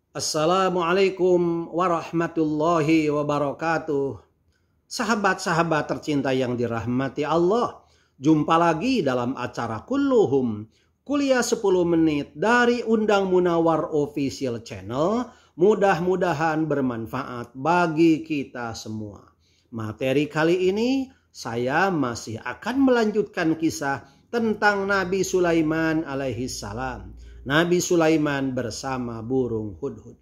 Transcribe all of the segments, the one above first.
Assalamualaikum warahmatullahi wabarakatuh. Sahabat-sahabat tercinta yang dirahmati Allah, jumpa lagi dalam acara Kulluhum, kuliah 10 menit dari Undang Munawar Official Channel. Mudah-mudahan bermanfaat bagi kita semua. Materi kali ini saya masih akan melanjutkan kisah tentang Nabi Sulaiman alaihissalam. Nabi Sulaiman bersama burung hudhud.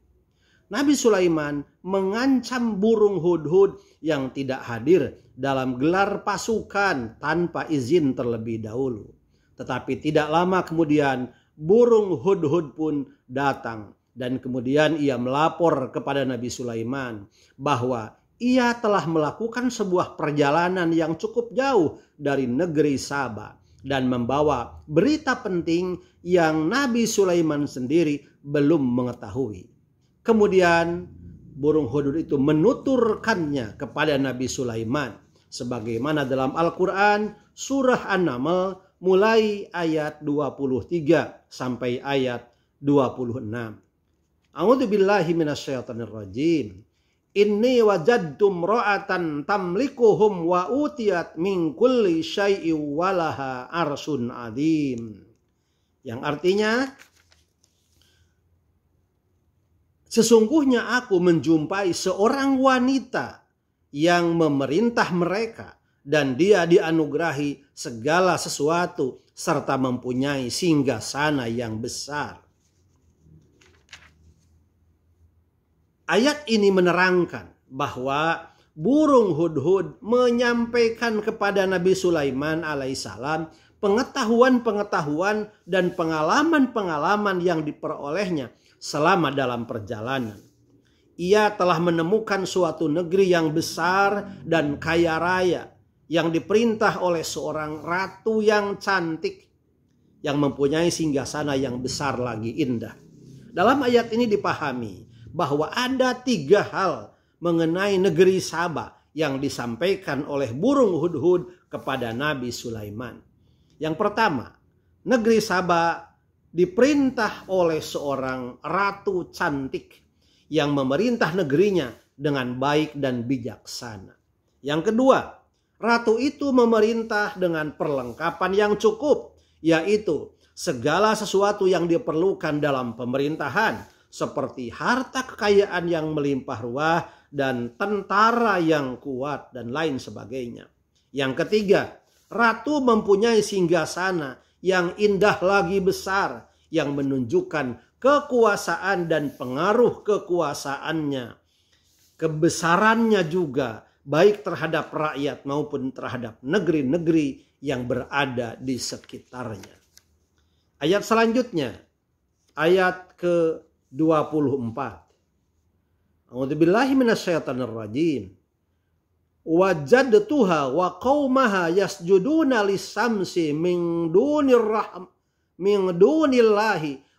Nabi Sulaiman mengancam burung hudhud yang tidak hadir dalam gelar pasukan tanpa izin terlebih dahulu. Tetapi tidak lama kemudian burung hudhud pun datang. Dan kemudian ia melapor kepada Nabi Sulaiman bahwa ia telah melakukan sebuah perjalanan yang cukup jauh dari negeri Saba dan membawa berita penting yang Nabi Sulaiman sendiri belum mengetahui. Kemudian burung hudhud itu menuturkannya kepada Nabi Sulaiman sebagaimana dalam Al-Qur'an surah An-Naml mulai ayat 23 sampai ayat 26. A'udzubillahi minasyaitonirrajim. Inni wajadtum ra'atan tamlikuhum wa utiyat min kulli syai'in walaha arsun adzim. Yang artinya, sesungguhnya aku menjumpai seorang wanita yang memerintah mereka dan dia dianugerahi segala sesuatu serta mempunyai singgasana yang besar. Ayat ini menerangkan bahwa burung hudhud menyampaikan kepada Nabi Sulaiman alaihissalam pengetahuan-pengetahuan dan pengalaman-pengalaman yang diperolehnya selama dalam perjalanan. Ia telah menemukan suatu negeri yang besar dan kaya raya yang diperintah oleh seorang ratu yang cantik yang mempunyai singgasana yang besar lagi indah. Dalam ayat ini dipahami bahwa ada 3 hal mengenai negeri Saba yang disampaikan oleh burung hudhud kepada Nabi Sulaiman. Yang pertama, negeri Saba diperintah oleh seorang ratu cantik yang memerintah negerinya dengan baik dan bijaksana. Yang kedua, ratu itu memerintah dengan perlengkapan yang cukup, yaitu segala sesuatu yang diperlukan dalam pemerintahan, seperti harta kekayaan yang melimpah ruah dan tentara yang kuat dan lain sebagainya. Yang ketiga, ratu mempunyai singgasana yang indah lagi besar yang menunjukkan kekuasaan dan pengaruh kekuasaannya. Kebesarannya juga baik terhadap rakyat maupun terhadap negeri-negeri yang berada di sekitarnya. Ayat selanjutnya, ayat ke-24. A'udzubillahi minasyaitonirrajim. Wajadtuha wa qaumaha yasjuduna lis-samsi min dunillahi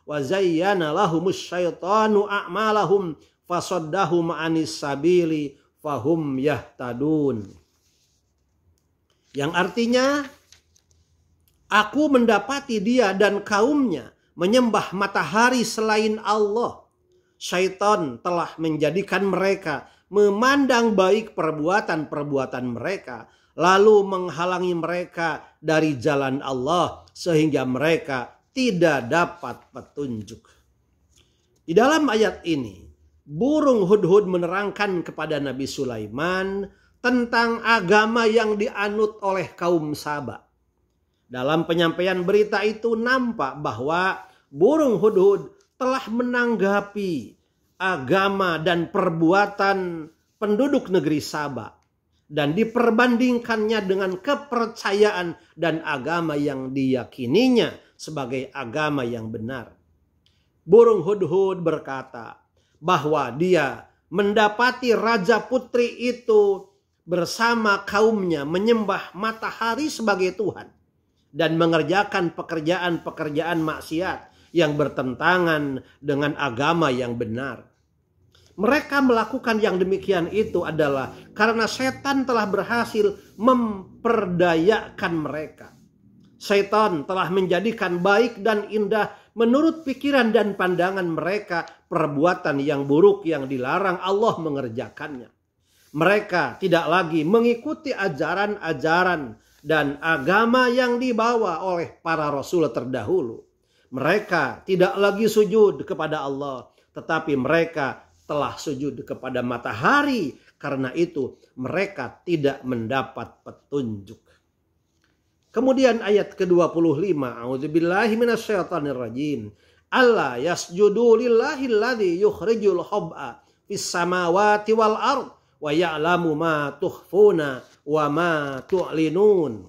wa zayyana lahumus syaitanu a'malahum fasaddahum 'anis sabili fahum yahtadun. Yang artinya, aku mendapati dia dan kaumnya menyembah matahari selain Allah. Syaitan telah menjadikan mereka memandang baik perbuatan-perbuatan mereka, lalu menghalangi mereka dari jalan Allah sehingga mereka tidak dapat petunjuk. Di dalam ayat ini, burung hudhud menerangkan kepada Nabi Sulaiman tentang agama yang dianut oleh kaum Saba. Dalam penyampaian berita itu nampak bahwa burung hudhud telah menanggapi agama dan perbuatan penduduk negeri Saba dan diperbandingkannya dengan kepercayaan dan agama yang diyakininya sebagai agama yang benar. Burung hudhud berkata bahwa dia mendapati raja putri itu bersama kaumnya menyembah matahari sebagai Tuhan dan mengerjakan pekerjaan-pekerjaan maksiat yang bertentangan dengan agama yang benar. Mereka melakukan yang demikian itu adalah karena setan telah berhasil memperdayakan mereka. Setan telah menjadikan baik dan indah menurut pikiran dan pandangan mereka, perbuatan yang buruk yang dilarang Allah mengerjakannya. Mereka tidak lagi mengikuti ajaran-ajaran dan agama yang dibawa oleh para rasul terdahulu. Mereka tidak lagi sujud kepada Allah, tetapi mereka telah sujud kepada matahari. Karena itu mereka tidak mendapat petunjuk. Kemudian ayat ke-25, a'udzubillahi minasyaitonirrajim. Alla yasjudu lillahi alladzi yukhrijul hab'a fis samawati wal ard wa ya'lamu ma tukhfuna wa ma tu'linun.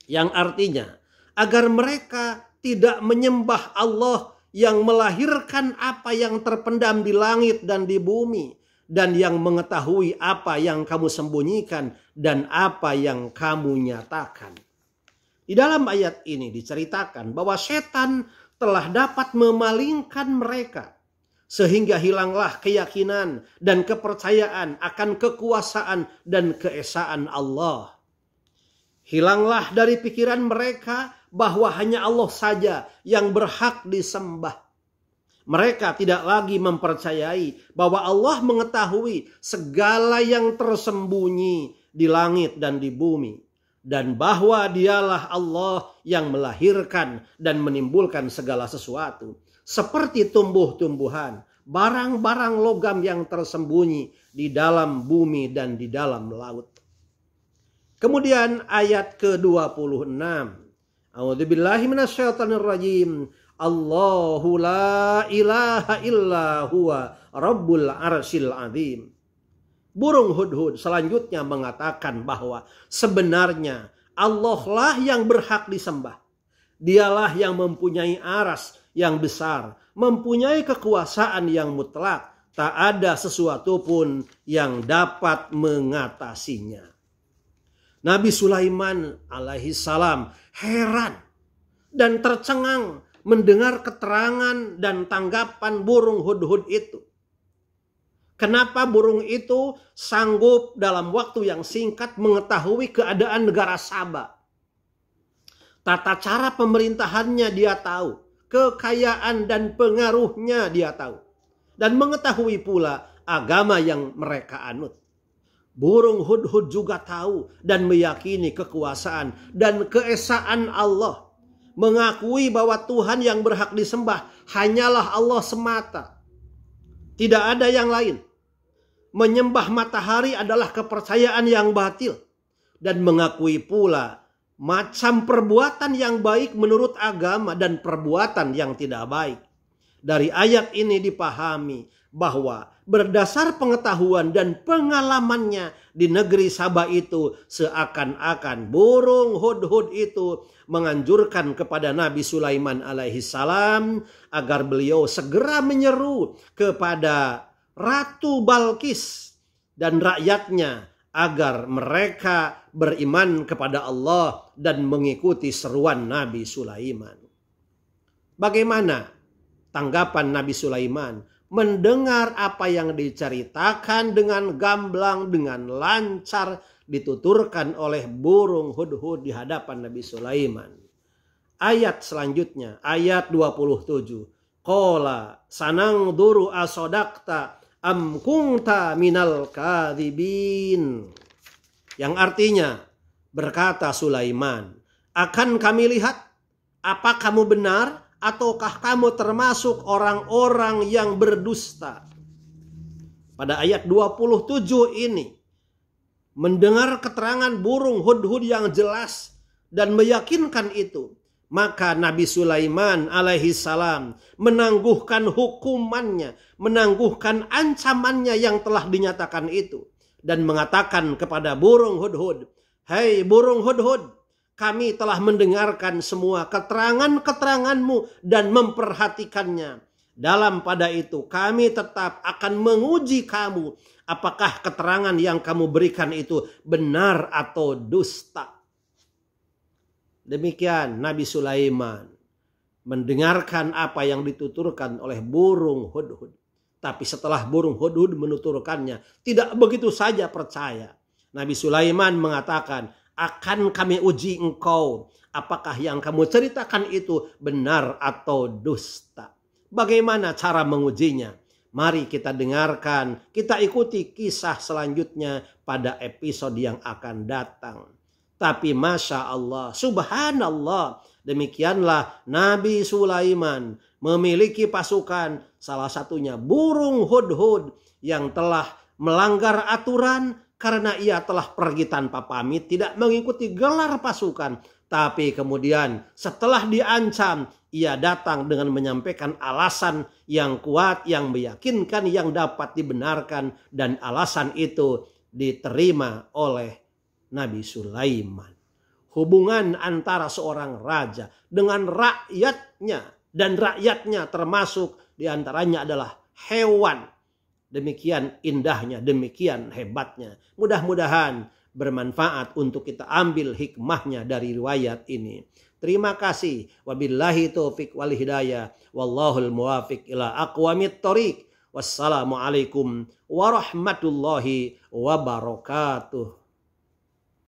Yang artinya, agar mereka tidak menyembah Allah yang melahirkan apa yang terpendam di langit dan di bumi, dan yang mengetahui apa yang kamu sembunyikan dan apa yang kamu nyatakan. Di dalam ayat ini diceritakan bahwa setan telah dapat memalingkan mereka, sehingga hilanglah keyakinan dan kepercayaan akan kekuasaan dan keesaan Allah. Hilanglah dari pikiran mereka bahwa hanya Allah saja yang berhak disembah. Mereka tidak lagi mempercayai bahwa Allah mengetahui segala yang tersembunyi di langit dan di bumi, dan bahwa dialah Allah yang melahirkan dan menimbulkan segala sesuatu, seperti tumbuh-tumbuhan, barang-barang logam yang tersembunyi di dalam bumi dan di dalam laut. Kemudian ayat ke-26. A'udzubillahi minasyaitonirrajim. Allahu la ilaha illa huwa rabbul arsyil azim. Burung hudhud selanjutnya mengatakan bahwa sebenarnya Allah lah yang berhak disembah. Dialah yang mempunyai aras yang besar, mempunyai kekuasaan yang mutlak. Tak ada sesuatu pun yang dapat mengatasinya. Nabi Sulaiman alaihi salam heran dan tercengang mendengar keterangan dan tanggapan burung hudhud itu. Kenapa burung itu sanggup dalam waktu yang singkat mengetahui keadaan negara Saba? Tata cara pemerintahannya dia tahu. Kekayaan dan pengaruhnya dia tahu. Dan mengetahui pula agama yang mereka anut. Burung hudhud juga tahu dan meyakini kekuasaan dan keesaan Allah. Mengakui bahwa Tuhan yang berhak disembah hanyalah Allah semata. Tidak ada yang lain. Menyembah matahari adalah kepercayaan yang batil. Dan mengakui pula macam perbuatan yang baik menurut agama dan perbuatan yang tidak baik. Dari ayat ini dipahami bahwa berdasar pengetahuan dan pengalamannya di negeri Saba itu, seakan-akan burung hudhud itu menganjurkan kepada Nabi Sulaiman alaihi salam agar beliau segera menyeru kepada Ratu Balkis dan rakyatnya agar mereka beriman kepada Allah dan mengikuti seruan Nabi Sulaiman. Bagaimana tanggapan Nabi Sulaiman mendengar apa yang diceritakan dengan gamblang, dengan lancar dituturkan oleh burung hudhud di hadapan Nabi Sulaiman? Ayat selanjutnya, ayat 27. Qala sanangduru asodakta am kunta minal kadhibin. Yang artinya, berkata Sulaiman, akan kami lihat apa kamu benar ataukah kamu termasuk orang-orang yang berdusta. Pada ayat 27 ini, mendengar keterangan burung hudhud yang jelas dan meyakinkan itu, maka Nabi Sulaiman alaihi salam menangguhkan hukumannya, menangguhkan ancamannya yang telah dinyatakan itu, dan mengatakan kepada burung hudhud, "Hei burung hudhud, kami telah mendengarkan semua keterangan-keteranganmu dan memperhatikannya. Dalam pada itu kami tetap akan menguji kamu. Apakah keterangan yang kamu berikan itu benar atau dusta?" Demikian Nabi Sulaiman mendengarkan apa yang dituturkan oleh burung hudhud. Tapi setelah burung hudhud menuturkannya, tidak begitu saja percaya. Nabi Sulaiman mengatakan, akan kami uji engkau, apakah yang kamu ceritakan itu benar atau dusta. Bagaimana cara mengujinya? Mari kita dengarkan, kita ikuti kisah selanjutnya pada episode yang akan datang. Tapi Masya Allah, Subhanallah, demikianlah Nabi Sulaiman memiliki pasukan, salah satunya burung hudhud yang telah melanggar aturan karena ia telah pergi tanpa pamit, tidak mengikuti gelar pasukan. Tapi kemudian setelah diancam, ia datang dengan menyampaikan alasan yang kuat, yang meyakinkan, yang dapat dibenarkan. Dan alasan itu diterima oleh Nabi Sulaiman. Hubungan antara seorang raja dengan rakyatnya, dan rakyatnya termasuk diantaranya adalah hewan. Demikian indahnya, demikian hebatnya. Mudah-mudahan bermanfaat untuk kita ambil hikmahnya dari riwayat ini. Terima kasih. Wabillahi taufiq wal hidayah. Wallahul muwafiq ila aqwamit thoriq. Wassalamualaikum warahmatullahi wabarakatuh.